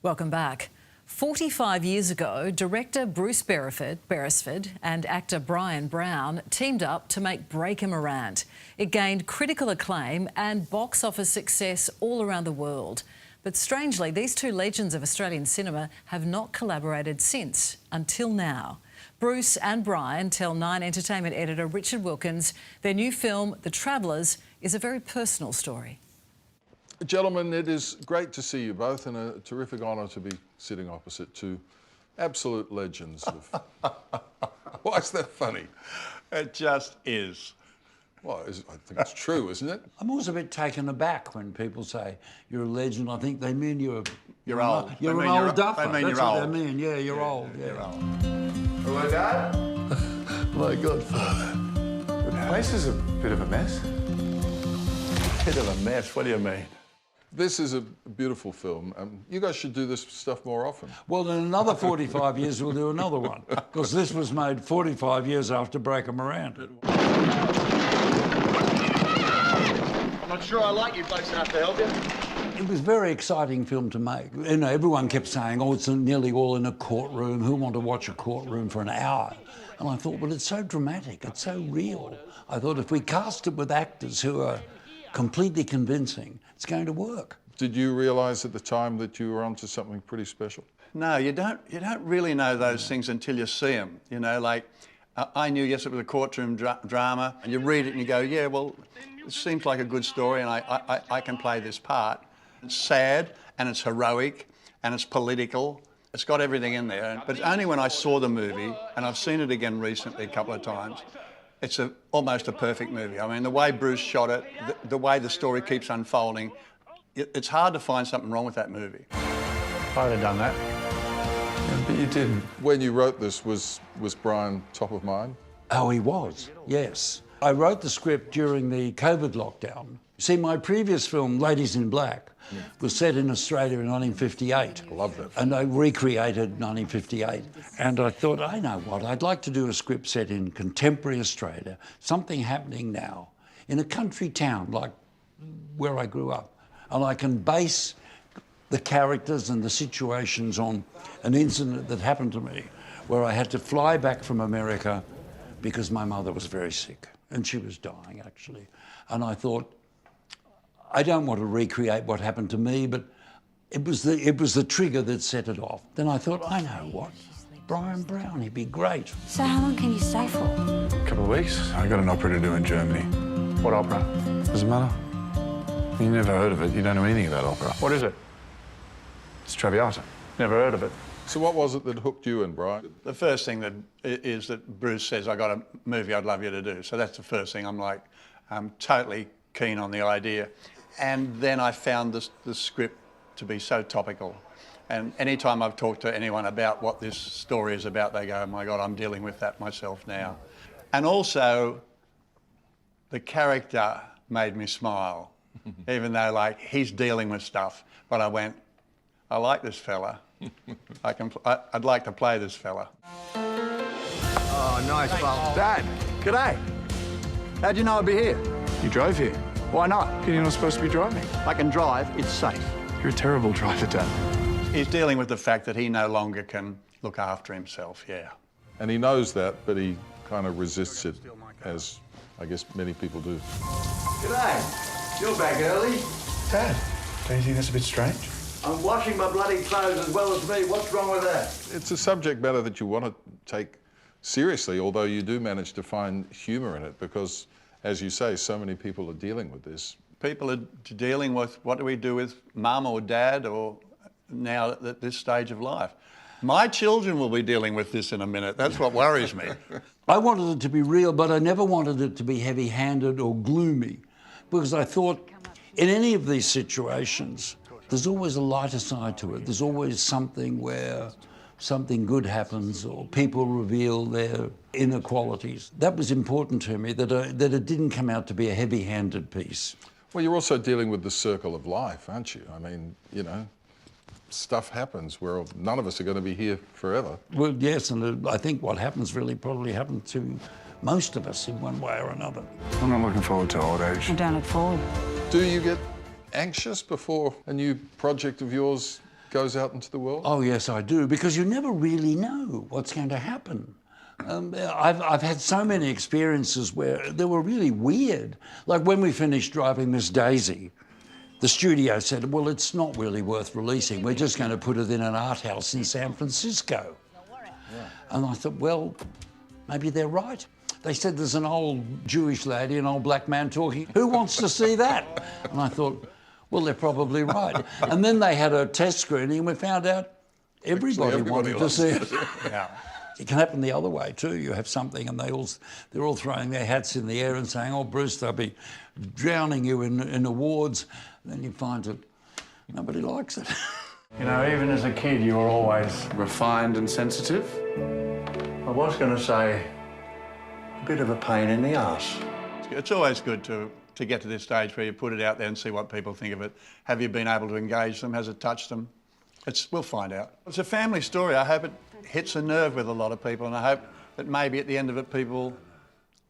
Welcome back. 45 years ago, director Bruce Beresford and actor Brian Brown teamed up to make Breaker Morant. It gained critical acclaim and box office success all around the world. But strangely, these two legends of Australian cinema have not collaborated since, until now. Bruce and Brian tell Nine Entertainment editor Richard Wilkins their new film, The Travellers, is a very personal story. Gentlemen, it is great to see you both and a terrific honour to be sitting opposite two absolute legends of... Why is that funny? It just is. Well, I think it's true, isn't it? I'm always a bit taken aback when people say you're a legend. I think they mean you're old. You're an old duffer. They mean That's you're what old. they mean. Yeah, you're old. Yeah. You're old. Hello, Dad? My godfather. The place is a bit of a mess. Bit of a mess, what do you mean? This is a beautiful film. You guys should do this stuff more often. Well, in another 45 years, we'll do another one. Because this was made 45 years after Breaker Morant. I'm not sure I like you folks enough to help you. It was a very exciting film to make. You know, everyone kept saying, oh, it's nearly all in a courtroom. Who want to watch a courtroom for an hour? And I thought, well, it's so dramatic. It's so real. I thought if we cast it with actors who are completely convincing, it's going to work. Did you realise at the time that you were onto something pretty special? No, you don't really know those things until you see them. You know, like, I knew, yes, it was a courtroom drama, and you read it and you go, yeah, well, it seems like a good story and I can play this part. It's sad and it's heroic and it's political. It's got everything in there. But it's only when I saw the movie, and I've seen it again recently a couple of times, it's almost a perfect movie. I mean, the way Bruce shot it, the way the story keeps unfolding, it's hard to find something wrong with that movie. If I'd have done that. Yeah, but you didn't. When you wrote this, was Brian top of mind? Oh, he was, yes. I wrote the script during the COVID lockdown. See, my previous film, Ladies in Black, was set in Australia in 1958. I love that. And I recreated 1958. And I thought, I know what, I'd like to do a script set in contemporary Australia, something happening now, in a country town like where I grew up. And I can base the characters and the situations on an incident that happened to me, where I had to fly back from America because my mother was very sick, and she was dying, actually. And I thought, I don't want to recreate what happened to me, but it was the trigger that set it off. Then I thought, I know what, Brian Brown, he'd be great. So how long can you stay for? A couple of weeks. I got an opera to do in Germany. What opera? Doesn't matter. You never heard of it. You don't know anything about opera. What is it? It's Traviata. Never heard of it. So what was it that hooked you in, Brian? The first thing that is that Bruce says, I got a movie I'd love you to do. So that's the first thing. I'm totally keen on the idea. And then I found the script to be so topical. And anytime I've talked to anyone about what this story is about, they go, oh my God, I'm dealing with that myself now. And also, the character made me smile, even though, like, he's dealing with stuff. But I went, I like this fella. I'd like to play this fella. Oh, nice, pal. Dad, g'day. How'd you know I'd be here? You drove here. Why not? You're not supposed to be driving. I can drive, it's safe. You're a terrible driver, Dad. He's dealing with the fact that he no longer can look after himself, yeah. And he knows that, but he kind of resists it, as I guess many people do. G'day. You're back early. Dad, don't you think that's a bit strange? I'm washing my bloody clothes as well as me. What's wrong with that? It's a subject matter that you want to take seriously, although you do manage to find humour in it, because, as you say, so many people are dealing with this. People are dealing with what do we do with mum or dad, or now at this stage of life. My children will be dealing with this in a minute. That's what worries me. I wanted it to be real, but I never wanted it to be heavy-handed or gloomy, because I thought in any of these situations, there's always a lighter side to it. There's always something where something good happens or people reveal their inequalities. That was important to me, that it didn't come out to be a heavy-handed piece. Well, you're also dealing with the circle of life, aren't you? I mean, you know, stuff happens where none of us are going to be here forever. Well, yes, and I think what happens really probably happened to most of us in one way or another. I'm not looking forward to old age. I don't look forward. Do you get anxious before a new project of yours goes out into the world? Oh, yes, I do, because you never really know what's going to happen. I've had so many experiences where they were really weird. Like when we finished Driving Miss Daisy, the studio said, well, it's not really worth releasing. We're just going to put it in an art house in San Francisco. Yeah. And I thought, well, maybe they're right. They said there's an old Jewish lady, an old black man talking. Who wants to see that? And I thought, well, they're probably right. And then they had a test screening and we found out everybody wanted to see it. Yeah. It can happen the other way too. You have something and they're all throwing their hats in the air and saying, oh, Bruce, they'll be drowning you in awards. And then you find that nobody likes it. You know, even as a kid, you were always Refined and sensitive? I was going to say, a bit of a pain in the arse. It's always good to get to this stage where you put it out there and see what people think of it. Have you been able to engage them? Has it touched them? We'll find out. It's a family story. I hope it hits a nerve with a lot of people, and I hope that maybe at the end of it people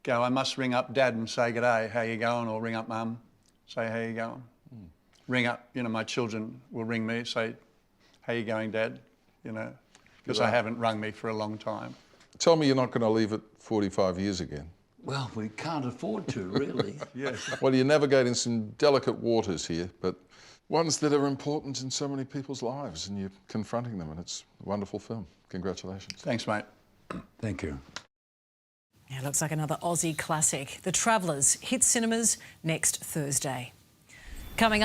go, I must ring up Dad and say g'day, how you going? Or ring up Mum, say how you going? Ring up, you know, my children will ring me, say, how you going, Dad? You know, because they haven't rung me for a long time. Tell me you're not going to leave it 45 years again. Well, we can't afford to, really. Yes. Well, you're navigating some delicate waters here, but ones that are important in so many people's lives, and you're confronting them, and it's a wonderful film. Congratulations. Thanks, mate. Thank you. Yeah, looks like another Aussie classic. The Travellers hit cinemas next Thursday. Coming up.